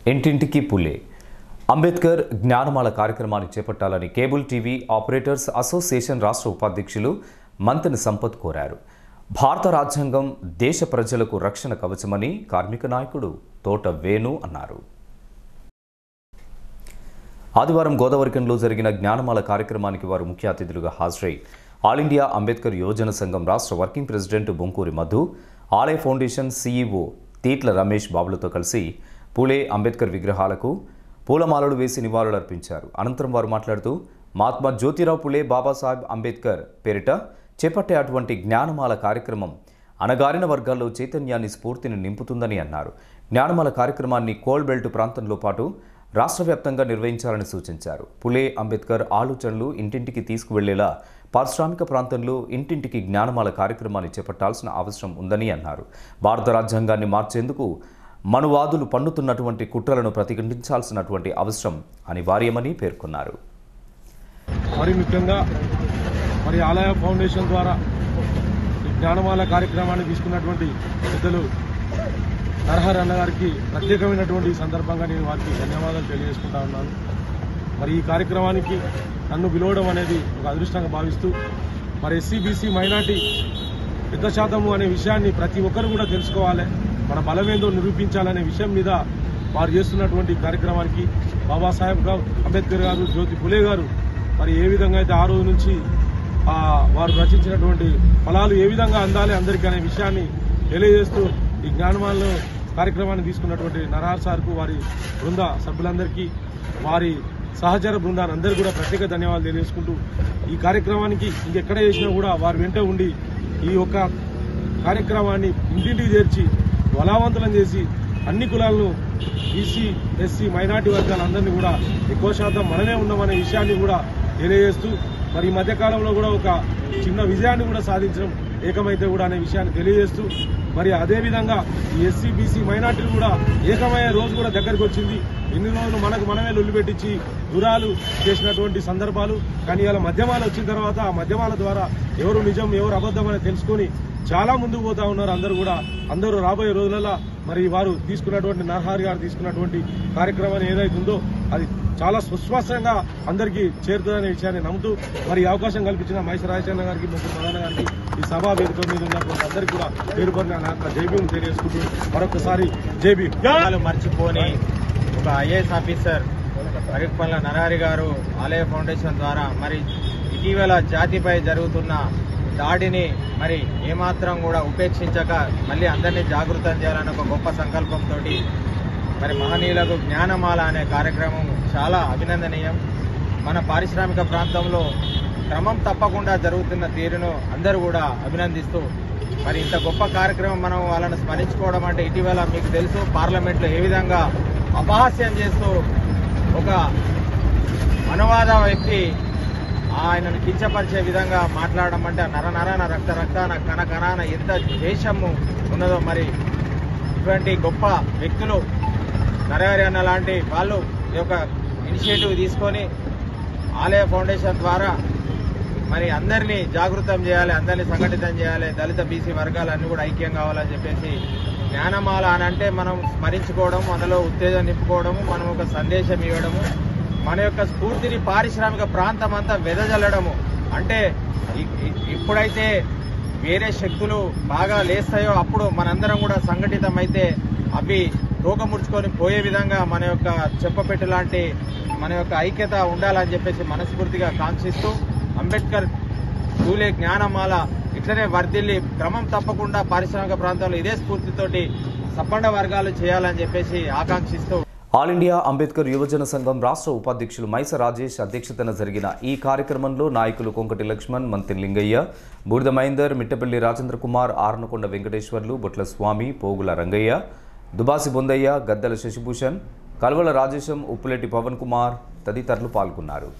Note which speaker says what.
Speaker 1: ఇంటింటికి పులే అంబేద్కర్ జ్ఞానమాల కార్యక్రమాన్ని చేపట్టాలని కేబుల్ టీవీ ఆపరేటర్స్ అసోసియేషన్ రాష్ట్ర ఉపాధ్యక్షులు మంతెన సంపత్ కోరారు. భారత రాజ్యాంగం దేశ ప్రజలకు రక్షణ కవచమని కార్మిక నాయకుడు తోట వేణు అన్నారు. ఆదివారం గోదావరికంలో జరిగిన జ్ఞానమాల కార్యక్రమానికి వారు ముఖ్య అతిథులుగా హాజరై ఆల్ ఇండియా అంబేద్కర్ యువజన సంఘం రాష్ట్ర వర్కింగ్ ప్రెసిడెంట్ బొంకూరి మధు, ఆలయ ఫౌండేషన్ సీఈఓ తీట్ల రమేష్ బాబులతో కలిసి పూలే అంబేద్కర్ విగ్రహాలకు పూలమాలలు వేసి నివాళులర్పించారు. అనంతరం వారు మాట్లాడుతూ మహాత్మా జ్యోతిరావు పూలే బాబాసాహెబ్ అంబేద్కర్ పేరిట చేపట్టే అటువంటి జ్ఞానమాల కార్యక్రమం అణగారిన వర్గాల్లో చైతన్యాన్ని స్ఫూర్తిని నింపుతుందని అన్నారు. జ్ఞానమాల కార్యక్రమాన్ని కోల్ బెల్ట్ ప్రాంతంలో పాటు రాష్ట్ర వ్యాప్తంగా నిర్వహించాలని సూచించారు. పూలే అంబేద్కర్ ఆలోచనలు ఇంటింటికి తీసుకువెళ్లేలా పారిశ్రామిక ప్రాంతంలో ఇంటింటికి జ్ఞానమాల కార్యక్రమాన్ని చేపట్టాల్సిన అవసరం ఉందని అన్నారు. భారత రాజ్యాంగాన్ని మార్చేందుకు మనువాదులు పన్నుతున్నటువంటి కుట్రలను ప్రతిఘటించాల్సినటువంటి అవసరం అనివార్యమని పేర్కొన్నారు.
Speaker 2: మరి ముఖ్యంగా ఆలయ ఫౌండేషన్ ద్వారా ఈ జ్ఞానమాల కార్యక్రమాన్ని తీసుకున్నటువంటి పెద్దలు నరహరి అన్న గారికి ప్రత్యేకమైనటువంటి సందర్భంగా నేను వారికి ధన్యవాదాలు తెలియజేసుకుంటా ఉన్నాను. మరి ఈ కార్యక్రమానికి నన్ను పిలవడం అనేది ఒక అదృష్టంగా భావిస్తూ ఎస్సీ బీసీ మైనార్టీ పెద్ద శాతము అనే విషయాన్ని ప్రతి ఒక్కరు కూడా తెలుసుకోవాలి, మన బలమేందో నిరూపించాలనే విషయం మీద వారు చేస్తున్నటువంటి కార్యక్రమానికి బాబాసాహెబ్ అంబేద్కర్ గారు, జ్యోతి పూలే గారు ఏ విధంగా అయితే ఆ రోజు నుంచి వారు రచించినటువంటి ఫలాలు ఏ విధంగా అందాలి అందరికీ అనే విషయాన్ని తెలియజేస్తూ ఈ జ్ఞానమాల కార్యక్రమాన్ని తీసుకున్నటువంటి నరహరి సార్కు, వారి బృంద సభ్యులందరికీ, వారి సహచర బృందాన్ని అందరికీ కూడా ప్రత్యేక ధన్యవాదాలు తెలియజేసుకుంటూ ఈ కార్యక్రమానికి ఇంకెక్కడ చేసినా కూడా వారు వెంట ఉండి ఈ యొక్క కార్యక్రమాన్ని ఇంటింటికి చేర్చి బలవంతులను చేసి అన్ని కులాలను బీసీ ఎస్సీ మైనార్టీ వర్గాలందరినీ కూడా ఎక్కువ శాతం మనమే ఉన్నామనే విషయాన్ని కూడా తెలియజేస్తూ ఈ మధ్యకాలంలో కూడా ఒక చిన్న విజయాన్ని కూడా సాధించడం ఏకమైతే కూడా అనే విషయాన్ని తెలియజేస్తూ అదేవిధంగా ఈ ఎస్సీ బీసీ మైనార్టీలు కూడా ఏకమయ్యే రోజు కూడా దగ్గరికి వచ్చింది. ఎన్ని రోజులు మనకు మనమే లొల్లి పెట్టించి దూరాలు చేసినటువంటి సందర్భాలు, కానీ ఇలా మధ్యమాలు వచ్చిన తర్వాత ఆ మధ్యమాల ద్వారా ఎవరు నిజం ఎవరు అబద్ధం అని తెలుసుకొని చాలా ముందుకు పోతా ఉన్నారు. అందరూ రాబోయే రోజులలో వారు తీసుకున్నటువంటి నరహరి గారు తీసుకున్నటువంటి కార్యక్రమాన్ని ఏదైతుందో అది చాలా సుస్పష్టంగా అందరికీ చేరుతుందనే విషయాన్ని నమ్ముతూ ఈ అవకాశం కల్పించిన మహేష్ రాజచంద్ర గారికి, ముగ్గురు మదన గారికి, ఈ సభా వేదిక మీద ఉన్నటువంటి అందరికీ కూడా పేరు పడిన జైభీం తెలియజేసుకుంటూ మరొకసారి జైభీం.
Speaker 3: మర్చిపోని ఒక ఐఏఎస్ ఆఫీసర్ పరిపాలన నరహరి గారు ఆలయ ఫౌండేషన్ ద్వారా ఇటీవల జాతిపై జరుగుతున్న దాడిని ఏమాత్రం కూడా ఉపేక్షించక మళ్ళీ అందరినీ జాగృతం చేయాలన్న ఒక గొప్ప సంకల్పంతో మహనీయులకు జ్ఞానమాల అనే కార్యక్రమం చాలా అభినందనీయం. మన పారిశ్రామిక ప్రాంతంలో క్రమం తప్పకుండా జరుగుతున్న తీరును అందరూ కూడా అభినందిస్తూ ఇంత గొప్ప కార్యక్రమం మనం వాళ్ళని స్మరించుకోవడం అంటే, ఇటీవల మీకు తెలుసు పార్లమెంట్లో ఏ విధంగా అపహాస్యం చేస్తూ ఒక అనువాద వ్యక్తి ఆయనను కించపరిచే విధంగా మాట్లాడడం అంటే నరనరాన రక్తాన కణకణాన ఎంత ద్వేషము ఉన్నదో. ఇటువంటి గొప్ప వ్యక్తులు నరహరి అన్న లాంటి వాళ్ళు ఈ యొక్క ఇనిషియేటివ్ తీసుకొని ఆలయ ఫౌండేషన్ ద్వారా అందరినీ జాగృతం చేయాలి, అందరినీ సంఘటితం చేయాలి, దళిత బీసీ వర్గాలన్నీ కూడా ఐక్యం కావాలని చెప్పేసి జ్ఞానమాల అని అంటే మనం స్మరించుకోవడం, మనలో ఉత్తేజం నింపుకోవడము, మనం ఒక సందేశం ఇవ్వడము, మన యొక్క స్ఫూర్తిని పారిశ్రామిక ప్రాంతం అంతా వెదజల్లడము. అంటే ఎప్పుడైతే వేరే శక్తులు బాగా లేస్తాయో అప్పుడు మనందరం కూడా సంఘటితం అయితే అవి తోకముడుచుకొని పోయే విధంగా మన యొక్క చెప్పపెట్టు లాంటి మన యొక్క ఐక్యత ఉండాలని చెప్పేసి మనస్ఫూర్తిగా కాంక్షిస్తూ అంబేద్కర్ పూలే జ్ఞానమాల ఇట్లనే వర్ధిల్లి క్రమం తప్పకుండా పారిశ్రామిక ప్రాంతంలో ఇదే స్ఫూర్తితోటి సబ్బండ వర్గాలు చేయాలని చెప్పేసి ఆకాంక్షిస్తూ
Speaker 1: ఆల్ ఇండియా అంబేద్కర్ యువజన సంఘం రాష్ట్ర ఉపాధ్యక్షులు మైస రాజేష్ అధ్యక్షతన జరిగిన ఈ కార్యక్రమంలో నాయకులు కొంకటి లక్ష్మణ్, మంతిన్ లింగయ్య, బూడిద మహేందర్, మిట్టపల్లి రాజేంద్ర కుమార్, ఆర్నకొండ వెంకటేశ్వర్లు, బొట్ల స్వామి, పోగుల రంగయ్య, దుబాసి బొందయ్య, గద్దల శశిభూషణ్, కల్వల రాజేశం, ఉప్పులెట్టి పవన్ కుమార్ తదితరులు పాల్గొన్నారు.